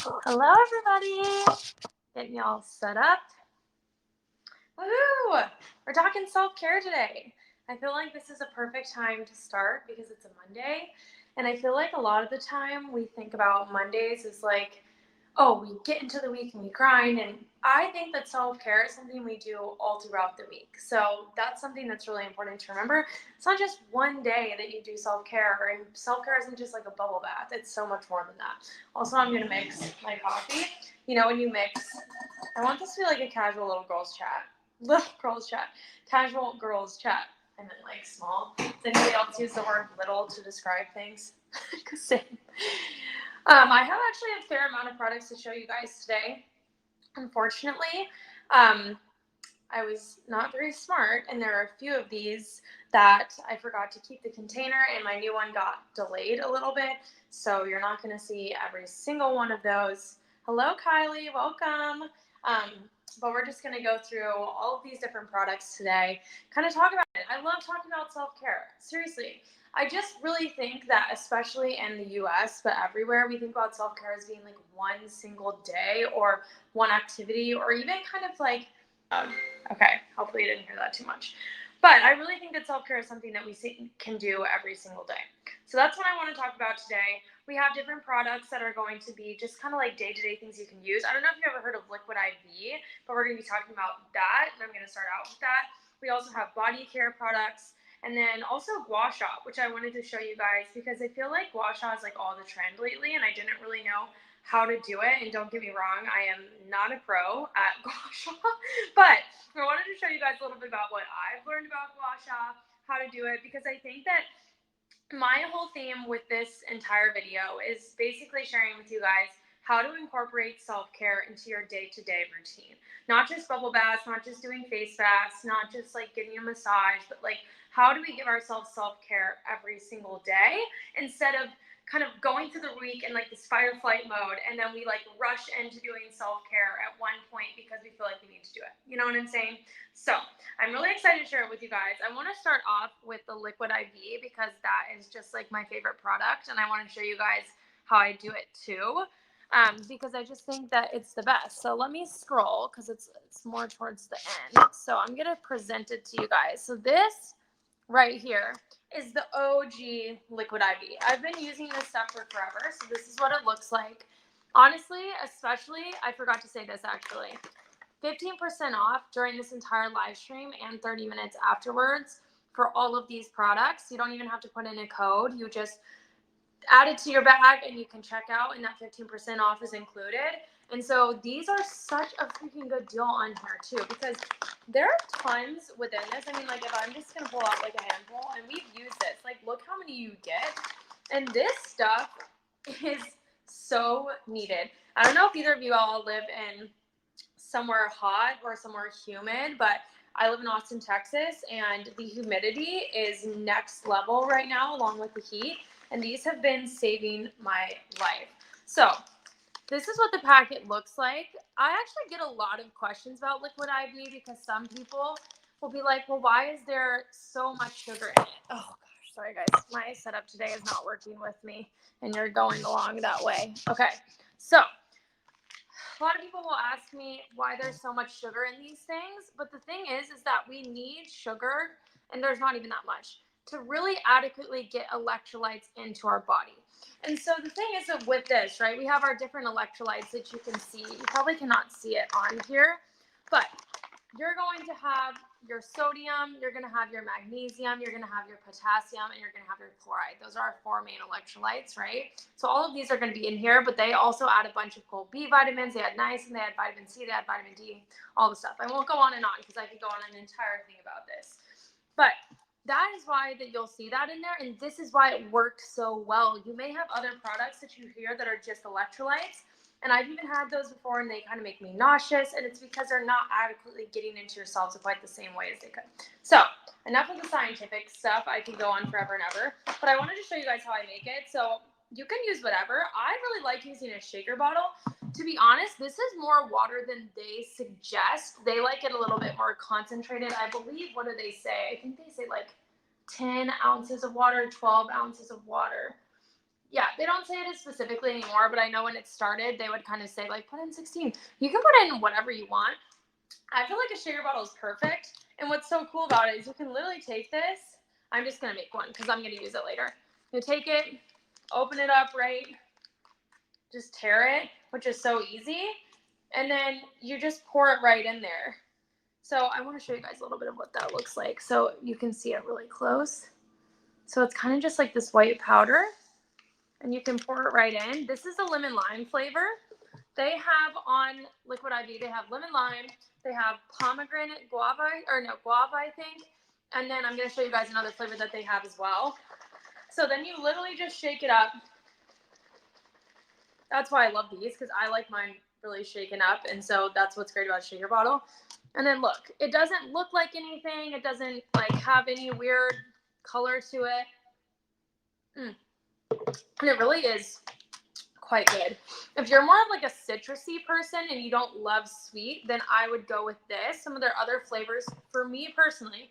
Hello, everybody. Getting y'all set up. Woohoo! We're talking self-care today. I feel like this is a perfect time to start because it's a Monday. And I feel like a lot of the time we think about Mondays as like, oh, we get into the week and we grind. And I think that self-care is something we do all throughout the week. So that's something that's really important to remember. It's not just one day that you do self-care, and self-care isn't just like a bubble bath. It's so much more than that. Also, I'm going to mix my coffee. You know, when you mix, I want this to be like a casual little girls chat. Little girls chat. Casual girls chat. I meant like small. Does anybody else use the word little to describe things? Same. I have actually a fair amount of products to show you guys today. Unfortunately, I was not very smart, and there are a few of these that I forgot to keep the container, and my new one got delayed a little bit, so you're not going to see every single one of those. Hello, Kylie. Welcome. But we're just going to go through all of these different products today, kind of talk about it. I love talking about self-care. Seriously. I just really think that, especially in the US, but everywhere, we think about self-care as being like one single day or one activity, or even kind of like, okay, hopefully you didn't hear that too much. But I really think that self-care is something that we can do every single day. So that's what I want to talk about today. We have different products that are going to be just kind of like day-to-day things you can use. I don't know if you've ever heard of Liquid IV, but we're going to be talking about that, and I'm going to start out with that. We also have body care products, and then also gua sha, which I wanted to show you guys because I feel like gua sha is like all the trend lately, and I didn't really know how to do it. And don't get me wrong, I am not a pro at gua sha, but I wanted to show you guys a little bit about what I've learned about gua sha, how to do it, because I think that my whole theme with this entire video is basically sharing with you guys how to incorporate self-care into your day-to-day routine. Not just bubble baths, not just doing face baths, not just like getting a massage, but like how do we give ourselves self-care every single day instead of kind of going through the week in like this fight or flight mode, and then we like rush into doing self-care at one point because we feel like we need to do it. You know what I'm saying? So I'm really excited to share it with you guys. I want to start off with the Liquid IV because that is just like my favorite product, and I want to show you guys how I do it too, because I just think that it's the best. So let me scroll because it's more towards the end. So I'm going to present it to you guys. So this right here is the OG Liquid IV. I've been using this stuff for forever, so this is what it looks like. Honestly, especially, I forgot to say this actually. 15% off during this entire live stream and 30 minutes afterwards for all of these products. You don't even have to put in a code. You just add it to your bag and you can check out, and that 15% off is included. And so these are such a freaking good deal on here too, because there are tons within this. I mean, like if I'm just going to pull out like a handful, and we've used this, like look how many you get. And this stuff is so needed. I don't know if either of you all live in somewhere hot or somewhere humid, but I live in Austin, Texas, and the humidity is next level right now along with the heat, and these have been saving my life. So this is what the packet looks like. I actually get a lot of questions about Liquid IV because some people will be like, well, why is there so much sugar in it? Oh gosh, sorry guys, my setup today is not working with me, and you're going along that way. Okay, so a lot of people will ask me why there's so much sugar in these things, but the thing is that we need sugar, and there's not even that much, to really adequately get electrolytes into our body. And so the thing is that with this, right, we have our different electrolytes that you can see. You probably cannot see it on here, but you're going to have your sodium, you're going to have your magnesium, you're going to have your potassium, and you're going to have your chloride. Those are our four main electrolytes, right? So all of these are going to be in here, but they also add a bunch of cool B vitamins. They add niacin, they add vitamin C, they add vitamin D, all the stuff. I won't go on and on because I could go on an entire thing about this. But that is why that you'll see that in there, and this is why it works so well. You may have other products that you hear that are just electrolytes, and I've even had those before, and they kind of make me nauseous, and it's because they're not adequately getting into your cells quite the same way as they could. So enough of the scientific stuff. I could go on forever and ever, but I wanted to show you guys how I make it. So you can use whatever. I really like using a shaker bottle. To be honest, this is more water than they suggest. They like it a little bit more concentrated. I believe, what do they say? I think they say like 10 ounces of water, 12 ounces of water. Yeah, they don't say it specifically anymore, but I know when it started, they would kind of say, like, put in 16. You can put in whatever you want. I feel like a shaker bottle is perfect. And what's so cool about it is you can literally take this. I'm just going to make one because I'm going to use it later. You take it, open it up, right? Just tear it, which is so easy. And then you just pour it right in there. So I want to show you guys a little bit of what that looks like so you can see it really close. So it's kind of just like this white powder. And you can pour it right in. This is a lemon lime flavor. They have on Liquid IV, they have lemon lime, they have pomegranate guava, I think. And then I'm going to show you guys another flavor that they have as well. So then you literally just shake it up. That's why I love these, because I like mine really shaken up. And so that's what's great about a shaker bottle. And then look, it doesn't look like anything. It doesn't like have any weird color to it. And it really is quite good. If you're more of like a citrusy person and you don't love sweet, then I would go with this. Some of their other flavors, for me personally,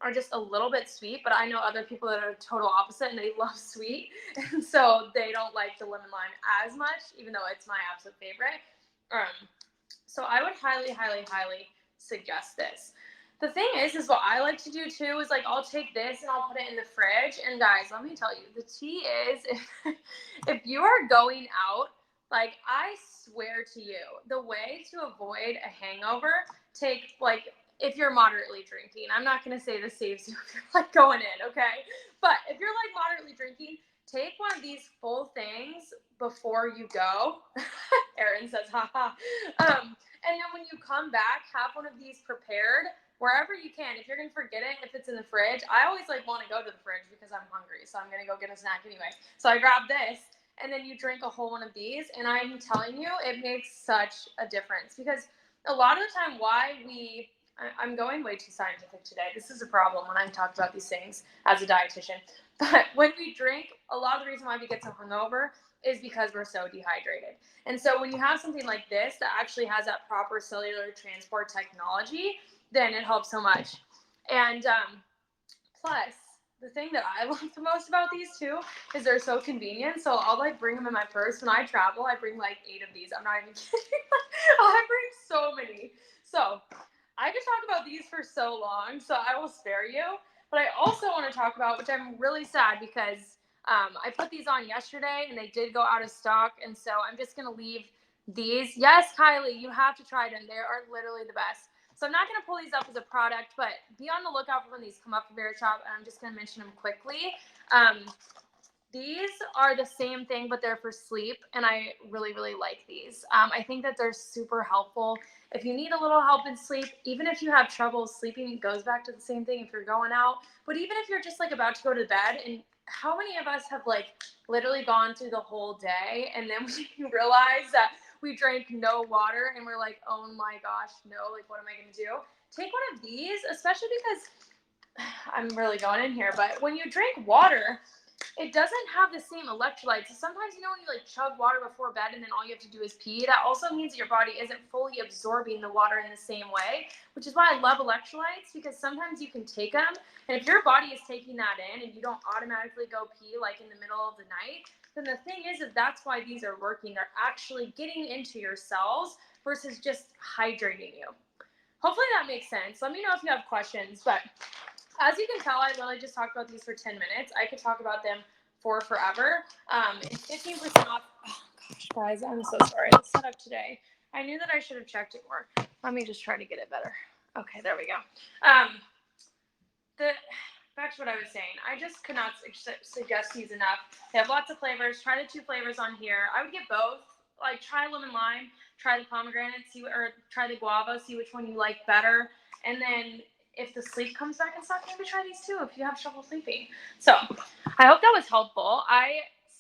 are just a little bit sweet, but I know other people that are total opposite and they love sweet, and so they don't like the lemon lime as much, even though it's my absolute favorite. So I would highly, highly, highly suggest this. The thing is what I like to do too is like I'll take this and I'll put it in the fridge. And guys, let me tell you, the tea is if you are going out, like I swear to you, the way to avoid a hangover, take like if you're moderately drinking. I'm not going to say this saves you if you're like going in, okay? But if you're like moderately drinking, take one of these full things before you go. Erin says, haha. And then when you come back, have one of these prepared wherever you can. If you're going to forget it, if it's in the fridge, I always like want to go to the fridge because I'm hungry. So I'm going to go get a snack anyway. So I grab this and then you drink a whole one of these. And I'm telling you, it makes such a difference because a lot of the time I'm going way too scientific today. This is a problem when I talk about these things as a dietitian. But when we drink, a lot of the reason why we get so hungover is because we're so dehydrated. And so when you have something like this that actually has that proper cellular transport technology, then it helps so much. And plus, the thing that I love the most about these two is they're so convenient. So I'll like bring them in my purse. When I travel, I bring like 8 of these. I'm not even kidding. I bring so many. So I could talk about these for so long, so I will spare you. But I also want to talk about, which I'm really sad because I put these on yesterday and they did go out of stock. And so I'm just going to leave these. Yes, Kylie, you have to try them. They are literally the best. So I'm not going to pull these up as a product, but be on the lookout for when these come up for Verishop. And I'm just going to mention them quickly. These are the same thing, but they're for sleep, and I really, really like these. I think that they're super helpful. If you need a little help in sleep, even if you have trouble sleeping, it goes back to the same thing if you're going out. But even if you're just like about to go to bed, and how many of us have like literally gone through the whole day, and then we realize that we drank no water, and we're like, oh my gosh, no, like what am I going to do? Take one of these, especially because I'm really going in here, but when you drink water, it doesn't have the same electrolytes. So sometimes, when you like chug water before bed and then all you have to do is pee, that also means that your body isn't fully absorbing the water in the same way, which is why I love electrolytes, because sometimes you can take them, and if your body is taking that in and you don't automatically go pee like in the middle of the night, then the thing is that that's why these are working. They're actually getting into your cells versus just hydrating you. Hopefully that makes sense. Let me know if you have questions, but as you can tell, I literally just talked about these for 10 minutes. I could talk about them for forever. And 15% off. Oh, gosh, guys, I'm so sorry. The setup today. I knew that I should have checked it more. Let me just try to get it better. Okay, there we go. Back to what I was saying. I just could not suggest these enough. They have lots of flavors. Try the 2 flavors on here. I would get both. Like, try lemon lime, try the pomegranate, or try the guava, see which one you like better. And then if the sleep comes back and stuff, maybe try these too if you have trouble sleeping. So I hope that was helpful. I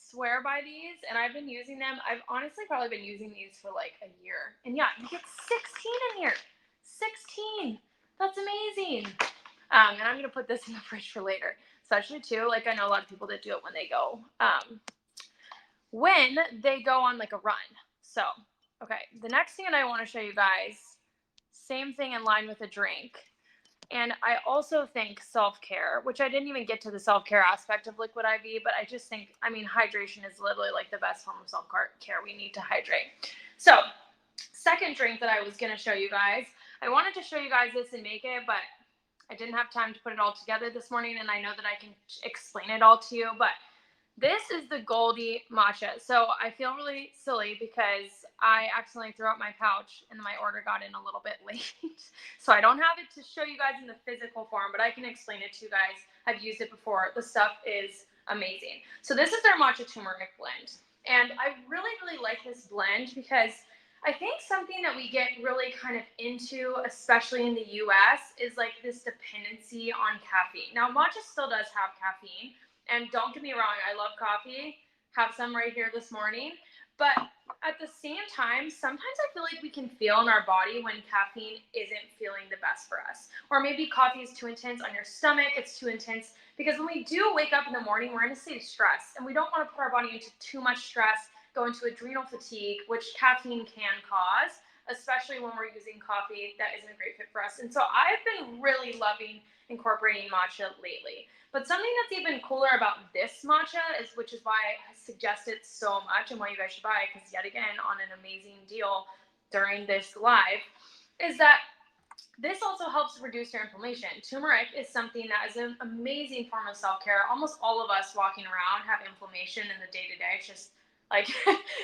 swear by these, and I've been using them. I've honestly probably been using these for like a year. And yeah, you get 16 in here. 16. That's amazing. And I'm going to put this in the fridge for later. Especially too, like I know a lot of people that do it when they go on like a run. So, okay, the next thing that I want to show you guys, same thing in line with a drink. And I also think self-care, which I didn't even get to the self-care aspect of Liquid IV, but I just think, I mean, hydration is literally like the best form of self-care. We need to hydrate. So, second drink that I was going to show you guys, I wanted to show you guys this and make it, but I didn't have time to put it all together this morning, and I know that I can explain it all to you, but this is the Goldie Matcha. So I feel really silly because I accidentally threw out my pouch and my order got in a little bit late. So I don't have it to show you guys in the physical form, but I can explain it to you guys. I've used it before. The stuff is amazing. So this is their matcha turmeric blend. And I really, really like this blend because I think something that we get really kind of into, especially in the US, is like this dependency on caffeine. Now, matcha still does have caffeine. And don't get me wrong, I love coffee. Have some right here this morning. But at the same time, sometimes I feel like we can feel in our body when caffeine isn't feeling the best for us. Or maybe coffee is too intense on your stomach. It's too intense. Because when we do wake up in the morning, we're in a state of stress. And we don't want to put our body into too much stress, go into adrenal fatigue, which caffeine can cause, especially when we're using coffee that isn't a great fit for us. And so I've been really loving incorporating matcha lately. But something that's even cooler about this matcha is, which is why I suggest it so much and why you guys should buy it, because yet again, on an amazing deal during this live, is that this also helps reduce your inflammation. Turmeric is something that is an amazing form of self-care. Almost all of us walking around have inflammation in the day-to-day. It's just like,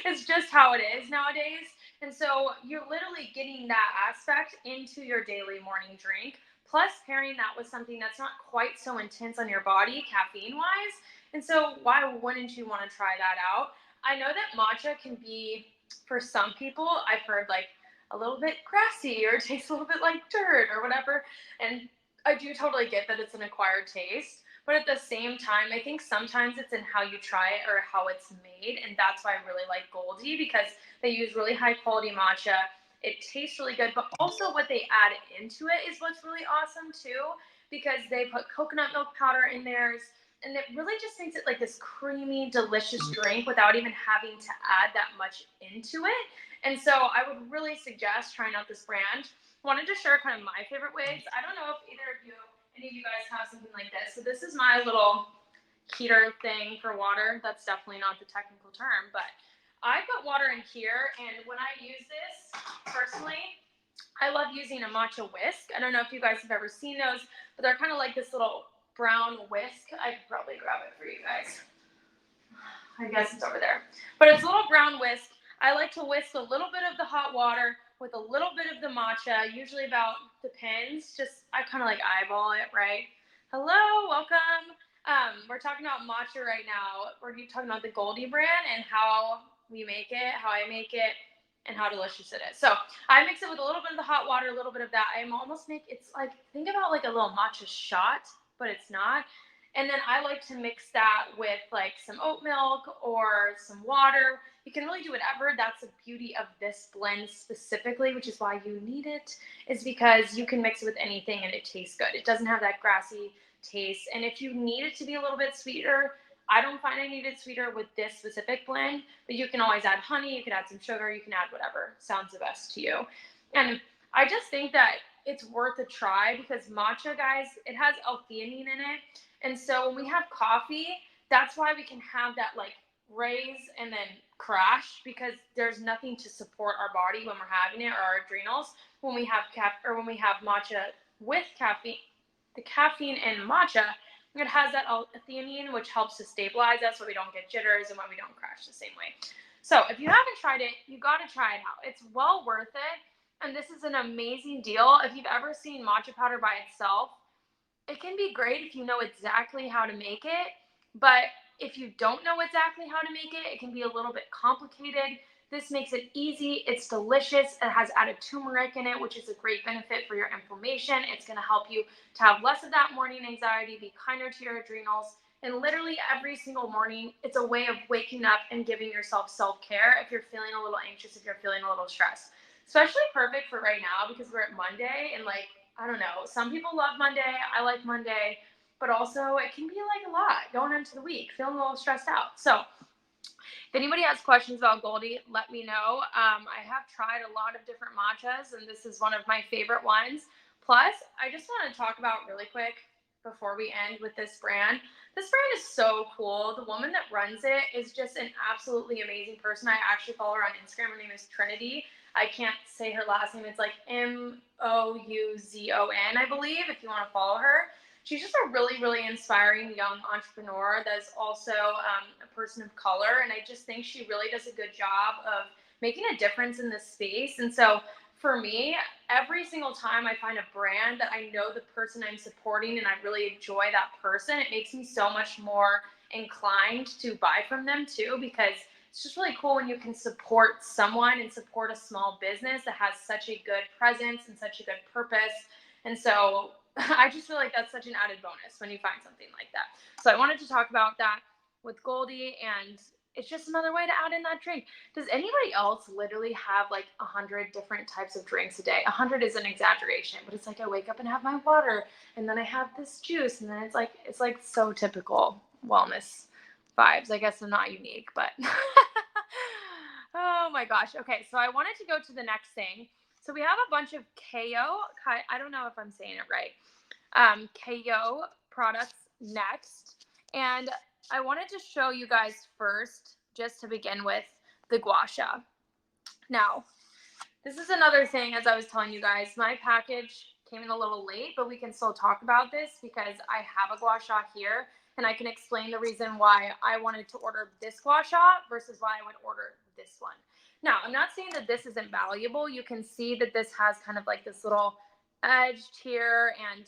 it's just how it is nowadays. And so you're literally getting that aspect into your daily morning drink, plus pairing that with something that's not quite so intense on your body, caffeine-wise. And so why wouldn't you want to try that out? I know that matcha can be, for some people, I've heard like a little bit grassy or tastes a little bit like dirt or whatever. And I do totally get that it's an acquired taste. But at the same time, I think sometimes it's in how you try it or how it's made. And that's why I really like Goldie, because they use really high quality matcha. It tastes really good, but also what they add into it is what's really awesome too, because they put coconut milk powder in theirs, and it really just makes it like this creamy, delicious drink without even having to add that much into it. And so I would really suggest trying out this brand. Wanted to share kind of my favorite ways. I don't know if any of you guys have something like this. So this is my little heater thing for water. That's definitely not the technical term, but I put water in here, and when I use this, personally, I love using a Matcha Whisk. I don't know if you guys have ever seen those, but they're kind of like this little brown whisk. I could probably grab it for you guys. I guess it's over there. But it's a little brown whisk. I like to whisk a little bit of the hot water with a little bit of the matcha, usually about, depends, just I kind of like eyeball it, right? Hello, welcome. We're talking about matcha right now. We're talking about the Goldie brand and how we make it, how I make it, and how delicious it is. So I mix it with a little bit of the hot water, a little bit of that. It's like, think about like a little matcha shot, but it's not. And then I like to mix that with like some oat milk or some water. You can really do whatever. That's the beauty of this blend specifically, which is why you need it, is because you can mix it with anything and it tastes good. It doesn't have that grassy taste. And if you need it to be a little bit sweeter, I don't find I need it sweeter with this specific blend, but you can always add honey, you can add some sugar, you can add whatever sounds the best to you. And I just think that it's worth a try because matcha, guys, it has L-theanine in it. And so when we have coffee, that's why we can have that like raise and then crash, because there's nothing to support our body when we're having it, or our adrenals. When we have when we have matcha with caffeine, the caffeine in matcha, it has that L-theanine, which helps to stabilize us so we don't get jitters and when we don't crash the same way. So if you haven't tried it, you got to try it out. It's well worth it. And this is an amazing deal. If you've ever seen matcha powder by itself, it can be great if you know exactly how to make it, but if you don't know exactly how to make it, it can be a little bit complicated. This makes it easy. It's delicious. It has added turmeric in it, which is a great benefit for your inflammation. It's going to help you to have less of that morning anxiety, be kinder to your adrenals. And literally every single morning, it's a way of waking up and giving yourself self-care if you're feeling a little anxious, if you're feeling a little stressed. Especially perfect for right now because we're at Monday and like, I don't know, some people love Monday. I like Monday, but also it can be like a lot going into the week, feeling a little stressed out. So if anybody has questions about Goldie, let me know. I have tried a lot of different matchas, and this is one of my favorite ones. Plus, I just want to talk about really quick before we end with this brand. This brand is so cool. The woman that runs it is just an absolutely amazing person. I actually follow her on Instagram. Her name is Trinity. I can't say her last name. It's like Mouzon, I believe, if you want to follow her. She's just a really, really inspiring young entrepreneur that's also a person of color. And I just think she really does a good job of making a difference in this space. And so for me, every single time I find a brand that I know the person I'm supporting and I really enjoy that person, it makes me so much more inclined to buy from them too, because it's just really cool when you can support someone and support a small business that has such a good presence and such a good purpose. And so I just feel like that's such an added bonus when you find something like that. So I wanted to talk about that with Goldie, and it's just another way to add in that drink. Does anybody else literally have like 100 different types of drinks a day? 100 is an exaggeration, but it's like I wake up and have my water, and then I have this juice, and then it's like so typical wellness vibes. I guess they're not unique, but oh my gosh. Okay, so I wanted to go to the next thing. So we have a bunch of KO. I don't know if I'm saying it right. KO products next, and I wanted to show you guys first, just to begin with, the gua sha. Now, this is another thing, as I was telling you guys, my package came in a little late, but we can still talk about this because I have a gua sha here, and I can explain the reason why I wanted to order this gua sha versus why I would order this one. Now, I'm not saying that this isn't valuable. You can see that this has kind of like this little edged here, and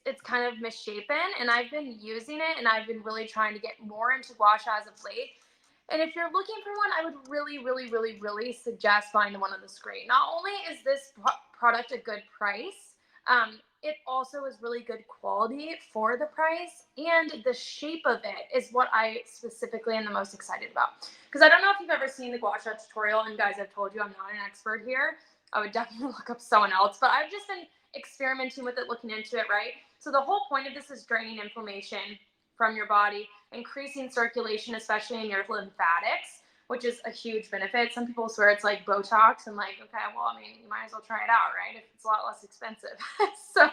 it's kind of misshapen, and I've been using it, and I've been really trying to get more into gua sha as of late. And if you're looking for one, I would really, really, really, really suggest buying the one on the screen. Not only is this product a good price, it also is really good quality for the price, and the shape of it is what I specifically am the most excited about. Because I don't know if you've ever seen the gua sha tutorial, and guys, I've told you I'm not an expert here. I would definitely look up someone else, but I've just been experimenting with it, looking into it, right? So the whole point of this is draining inflammation from your body, increasing circulation, especially in your lymphatics, which is a huge benefit. Some people swear it's like Botox. I'm like, okay, well, I mean, you might as well try it out, right? If it's a lot less expensive. So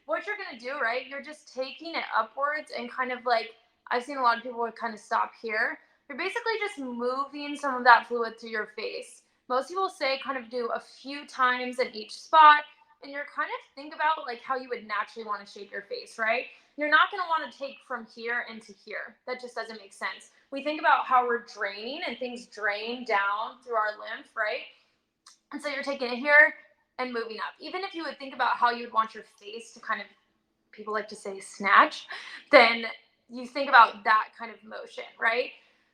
what you're going to do, right, you're just taking it upwards and kind of like, I've seen a lot of people would kind of stop here. You're basically just moving some of that fluid through your face. Most people say kind of do a few times in each spot, and you're kind of think about like how you would naturally want to shape your face, right? You're not going to want to take from here into here. That just doesn't make sense. We think about how we're draining, and things drain down through our lymph, right? And so you're taking it here and moving up. Even if you would think about how you would want your face to kind of, people like to say snatch, then you think about that kind of motion, right?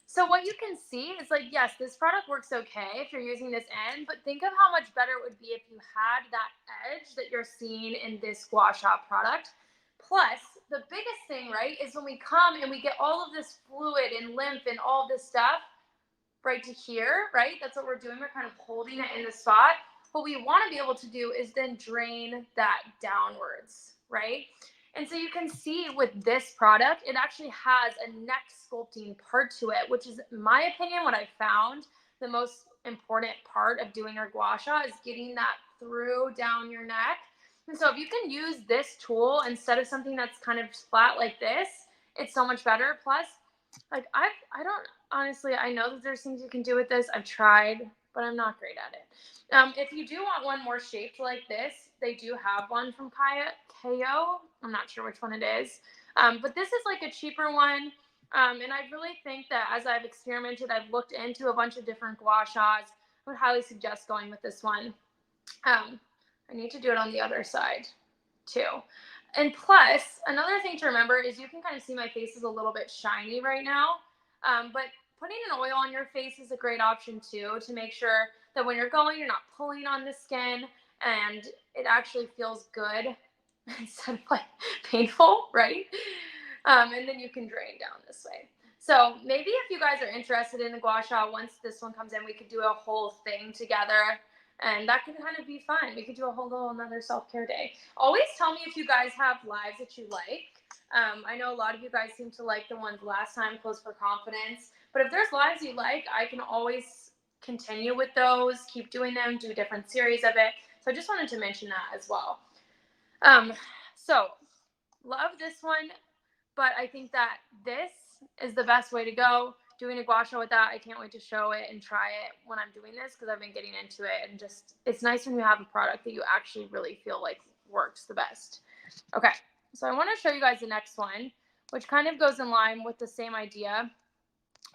So what you can see is like, yes, this product works okay if you're using this end, but think of how much better it would be if you had that edge that you're seeing in this gua sha product. Plus, the biggest thing, right, is when we come and we get all of this fluid and lymph and all this stuff right to here, right? That's what we're doing. We're kind of holding it in the spot. What we want to be able to do is then drain that downwards, right? And so you can see with this product, it actually has a neck sculpting part to it, which is, in my opinion, what I found the most important part of doing your gua sha is getting that through down your neck. And so if you can use this tool instead of something that's kind of flat like this, it's so much better. Plus, like I don't honestly, I know that there's things you can do with this. I've tried, but I'm not great at it. If you do want one more shaped like this, they do have one from KO. I'm not sure which one it is. But this is like a cheaper one. And I really think that as I've experimented, I've looked into a bunch of different gua shas. I would highly suggest going with this one. I need to do it on the other side too. And plus, another thing to remember is you can kind of see my face is a little bit shiny right now. But putting an oil on your face is a great option too, to make sure that when you're going, you're not pulling on the skin and it actually feels good instead of like painful, right? And then you can drain down this way. So maybe if you guys are interested in the gua sha, once this one comes in, we could do a whole thing together. And that could kind of be fun. We could do a whole little another self-care day. Always tell me if you guys have lives that you like. I know a lot of you guys seem to like the ones last time, Close for Confidence. But if there's lives you like, I can always continue with those, keep doing them, do different series of it. So I just wanted to mention that as well. So love this one, but I think that this is the best way to go. Doing a gua sha with that, I can't wait to show it and try it when I'm doing this because I've been getting into it, and just it's nice when you have a product that you actually really feel like works the best. Okay, so I want to show you guys the next one, which kind of goes in line with the same idea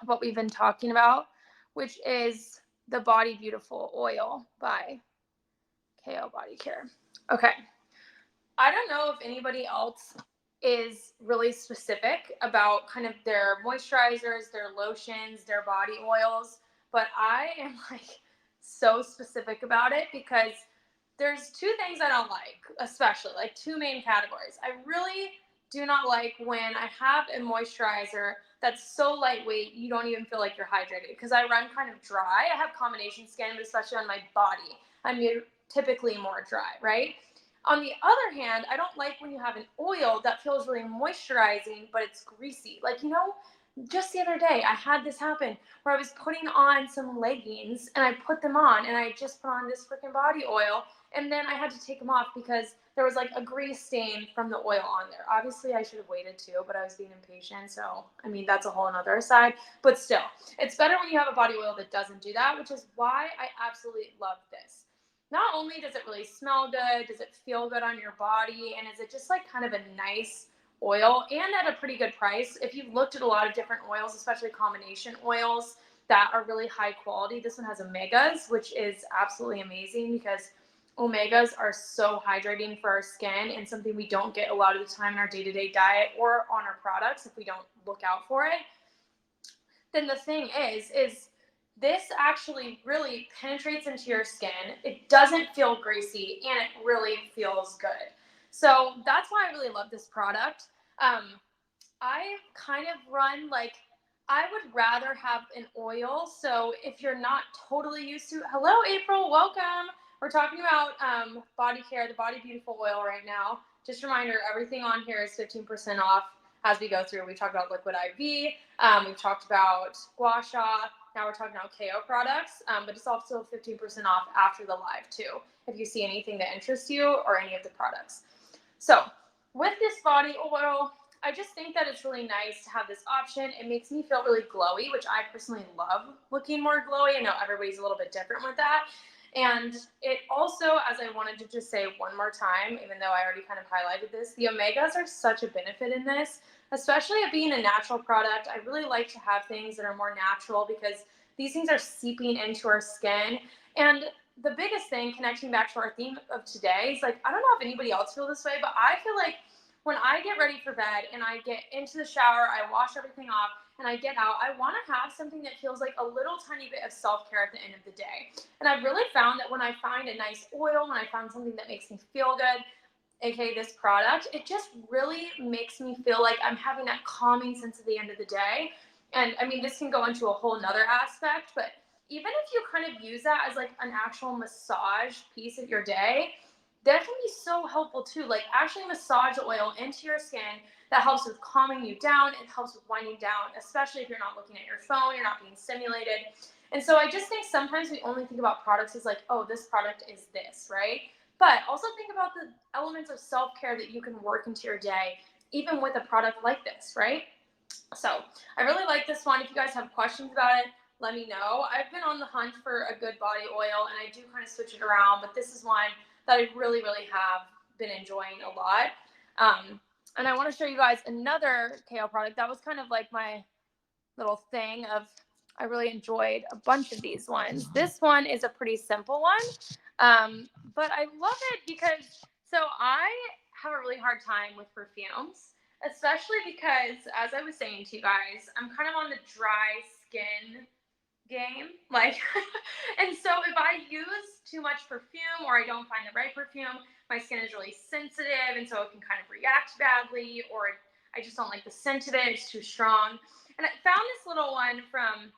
of what we've been talking about, which is the Body Beautiful oil by KO Body Care. Okay, I don't know if anybody else is really specific about kind of their moisturizers, their lotions, their body oils, but I am like so specific about it because there's two things I don't like, especially like two main categories. I really do not like when I have a moisturizer that's so lightweight you don't even feel like you're hydrated, because I run kind of dry. I have combination skin, but especially on my body, I'm typically more dry, right? On the other hand, I don't like when you have an oil that feels really moisturizing, but it's greasy. Like, just the other day, I had this happen where I was putting on some leggings and I put them on and I just put on this freaking body oil, and then I had to take them off because there was like a grease stain from the oil on there. Obviously, I should have waited too, but I was being impatient. So, I mean, that's a whole another aside. But still, it's better when you have a body oil that doesn't do that, which is why I absolutely love this. Not only does it really smell good, does it feel good on your body, and is it just like kind of a nice oil and at a pretty good price. If you've looked at a lot of different oils, especially combination oils that are really high quality, this one has omegas, which is absolutely amazing because omegas are so hydrating for our skin and something we don't get a lot of the time in our day-to-day diet or on our products if we don't look out for it. Then the thing is this actually really penetrates into your skin. It doesn't feel greasy and it really feels good. So that's why I really love this product. I kind of run like, I would rather have an oil. So if you're not totally used to, hello April, welcome. We're talking about body care, the Body Beautiful oil right now. Just a reminder, everything on here is 15% off as we go through. We talked about liquid IV, we've talked about gua sha, now we're talking about KO products, but it's also 15% off after the live too, if you see anything that interests you or any of the products. So with this body oil, I just think that it's really nice to have this option. It makes me feel really glowy, which I personally love looking more glowy. I know everybody's a little bit different with that. And it also, as I wanted to just say one more time, even though I already kind of highlighted this, the omegas are such a benefit in this, especially it being a natural product. I really like to have things that are more natural because these things are seeping into our skin. And the biggest thing, connecting back to our theme of today, is like, I don't know if anybody else feels this way, but I feel like when I get ready for bed and I get into the shower, I wash everything off, and I get out, I want to have something that feels like a little tiny bit of self-care at the end of the day. And I've really found that when I find a nice oil, when I find something that makes me feel good, aka this product, it just really makes me feel like I'm having that calming sense at the end of the day. And I mean, this can go into a whole nother aspect, but even if you kind of use that as like an actual massage piece of your day, that can be so helpful too. Like actually massage oil into your skin that helps with calming you down. It helps with winding down, especially if you're not looking at your phone, you're not being stimulated. And so I just think sometimes we only think about products as like, oh, this product is this, right? But also think about the elements of self-care that you can work into your day, even with a product like this, right? So I really like this one. If you guys have questions about it, let me know. I've been on the hunt for a good body oil, and I do kind of switch it around, but this is one that I really, really have been enjoying a lot. And I want to show you guys another KO product. That was kind of like my little thing of, I really enjoyed a bunch of these ones. This one is a pretty simple one, but I love it because, so I have a really hard time with perfumes, especially because, as I was saying to you guys, I'm kind of on the dry skin game. Like, and so if I use too much perfume or I don't find the right perfume, my skin is really sensitive, and so it can kind of react badly, or I just don't like the scent of it. It's too strong. And I found this little one from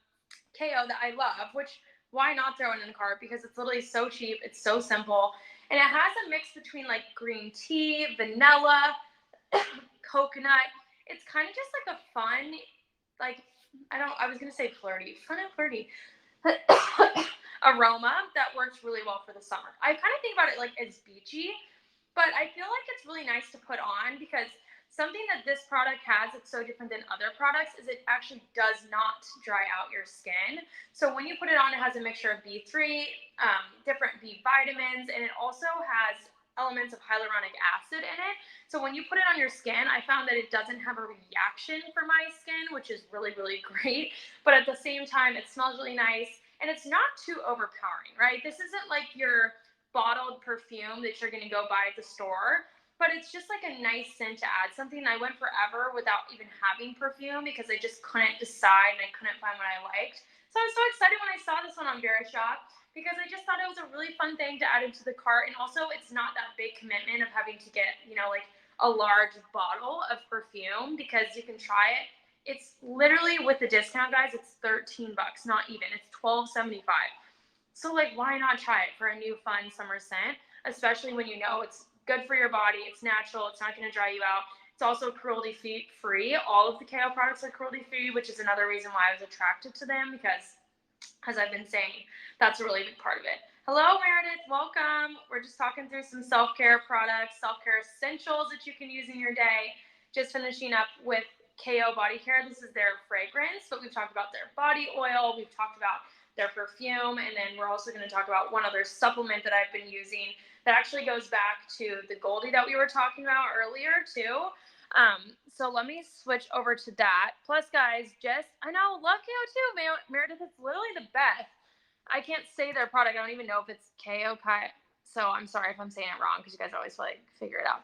KO that I love, which why not throw it in the cart, because it's literally so cheap, it's so simple, and it has a mix between like green tea, vanilla, coconut. It's kind of just like a fun, like, I was gonna say flirty, fun and flirty aroma that works really well for the summer. I kind of think about it like as beachy, but I feel like it's really nice to put on because something that this product has that's so different than other products is it actually does not dry out your skin. So when you put it on, it has a mixture of B3, different B vitamins, and it also has elements of hyaluronic acid in it. So when you put it on your skin, I found that it doesn't have a reaction for my skin, which is really, really great. But at the same time, it smells really nice and it's not too overpowering, right? This isn't like your bottled perfume that you're going to go buy at the store, but it's just like a nice scent to add something. I went forever without even having perfume because I just couldn't decide and I couldn't find what I liked. So I was so excited when I saw this one on Verishop because I just thought it was a really fun thing to add into the cart. And also it's not that big commitment of having to get, like a large bottle of perfume because you can try it. It's literally with the discount, guys, it's $13, not even. It's $12.75. So like, why not try it for a new fun summer scent, especially when you know it's good for your body, it's natural, it's not going to dry you out. It's also cruelty free. All of the KO products are cruelty free, which is another reason why I was attracted to them because, as I've been saying, that's a really big part of it. Hello, Meredith. Welcome. We're just talking through some self-care products, self-care essentials that you can use in your day. Just finishing up with KO Body Care. This is their fragrance, but we've talked about their body oil. We've talked about their perfume, and then we're also going to talk about one other supplement that I've been using that actually goes back to the Goldie that we were talking about earlier too. So let me switch over to that. Plus, guys, I know, love KO too. Meredith, it's literally the best. I can't say their product. I don't even know if it's KO. So I'm sorry if I'm saying it wrong because you guys always like figure it out.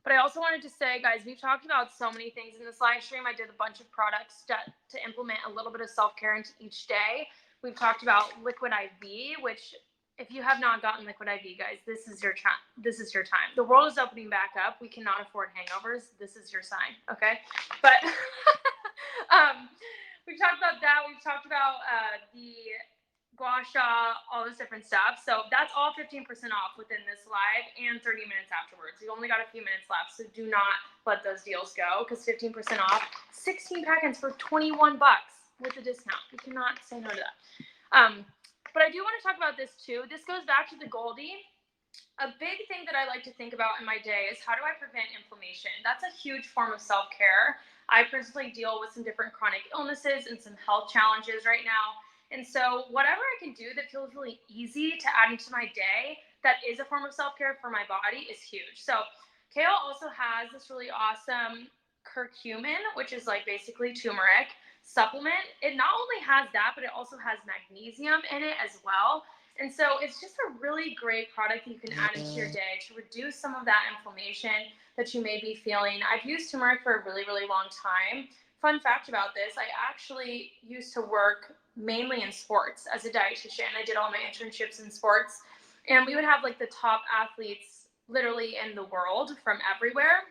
But I also wanted to say, guys, we've talked about so many things in this live stream. I did a bunch of products to implement a little bit of self-care into each day. We've talked about Liquid IV, which if you have not gotten Liquid IV, guys, this is your time. This is your time. The world is opening back up. We cannot afford hangovers. This is your sign, okay? But we've talked about that. We've talked about the gua sha, all this different stuff. So that's all 15% off within this live and 30 minutes afterwards. We only got a few minutes left, so do not let those deals go because 15% off, 16 packets for $21 with a discount. You cannot say no to that. But I do want to talk about this too. This goes back to the Goldie. A big thing that I like to think about in my day is how do I prevent inflammation? That's a huge form of self-care. I personally deal with some different chronic illnesses and some health challenges right now. And so whatever I can do that feels really easy to add into my day that is a form of self-care for my body is huge. So Kale also has this really awesome curcumin, which is like basically turmeric supplement. It not only has that, but it also has magnesium in it as well. And so it's just a really great product that you can add into your day to reduce some of that inflammation that you may be feeling. I've used turmeric for a really, really long time. Fun fact about this, I actually used to work mainly in sports as a dietitian. I did all my internships in sports, and we would have like the top athletes literally in the world from everywhere,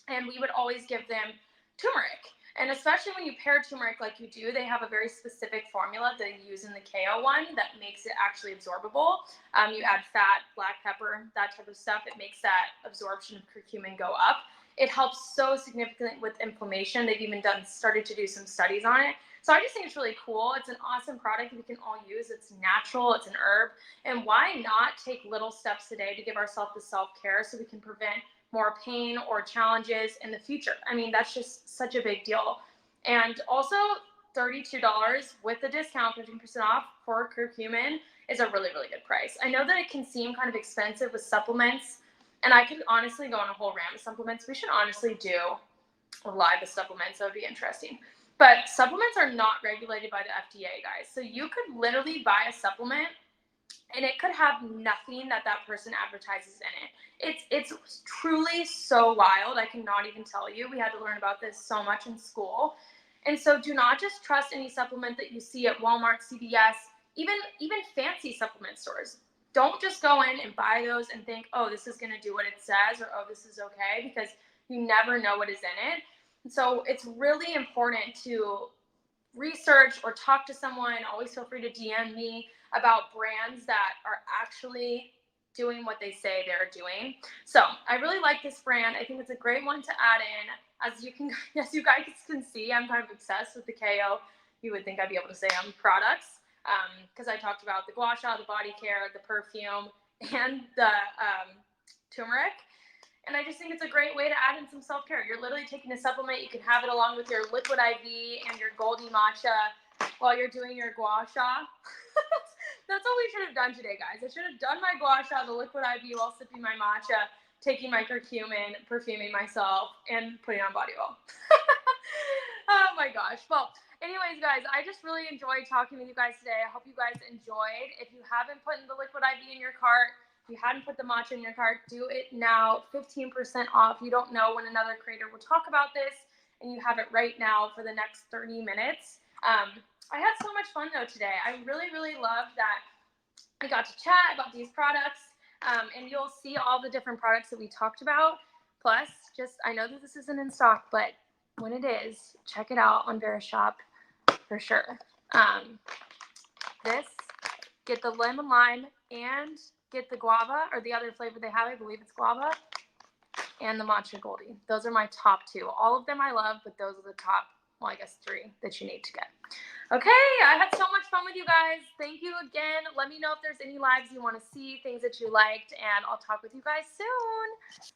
and we would always give them turmeric. And especially when you pair turmeric like you do, they have a very specific formula that they use in the KO one that makes it actually absorbable. You add fat, black pepper, that type of stuff. It makes that absorption of curcumin go up. It helps so significantly with inflammation. They've even started to do some studies on it. So I just think it's really cool. It's an awesome product that we can all use. It's natural, it's an herb. And why not take little steps today to give ourselves the self-care so we can prevent more pain or challenges in the future? I mean, that's just such a big deal. And also $32 with the discount, 15% off for curcumin is a really, really good price. I know that it can seem kind of expensive with supplements, and I could honestly go on a whole rant of supplements. We should honestly do a live with supplements. That would be interesting. But supplements are not regulated by the FDA, guys. So you could literally buy a supplement and it could have nothing that person advertises in it. It's truly so wild. I cannot even tell you. We had to learn about this so much in school. And so do not just trust any supplement that you see at Walmart, CVS, even fancy supplement stores. Don't just go in and buy those and think, oh, this is going to do what it says, or oh, this is okay, because you never know what is in it. And so it's really important to research or talk to someone. Always feel free to DM me about brands that are actually doing what they say they're doing. So I really like this brand. I think it's a great one to add in. As you guys can see, I'm kind of obsessed with the KO. You would think I'd be able to say products because I talked about the gua sha, the body care, the perfume, and the turmeric. And I just think it's a great way to add in some self-care. You're literally taking a supplement. You can have it along with your liquid IV and your Goldie Matcha while you're doing your gua sha. That's what we should have done today, guys. I should have done my gua sha, the liquid IV, while sipping my matcha, taking my curcumin, perfuming myself, and putting on body oil. Oh my gosh. Well, anyways, guys, I just really enjoyed talking with you guys today. I hope you guys enjoyed. If you haven't put the liquid IV in your cart, if you hadn't put the matcha in your cart, do it now. 15% off. You don't know when another creator will talk about this, and you have it right now for the next 30 minutes. I had so much fun, though, today. I really, really loved that we got to chat about these products, and you'll see all the different products that we talked about. Plus, I know that this isn't in stock, but when it is, check it out on Verishop for sure. Get the lemon lime and get the guava, or the other flavor they have, I believe it's guava, and the matcha Goldie. Those are my top two. All of them I love, but those are the top, well, I guess 3 that you need to get. Okay, I had so much fun with you guys. Thank you again. Let me know if there's any lives you want to see, things that you liked, and I'll talk with you guys soon.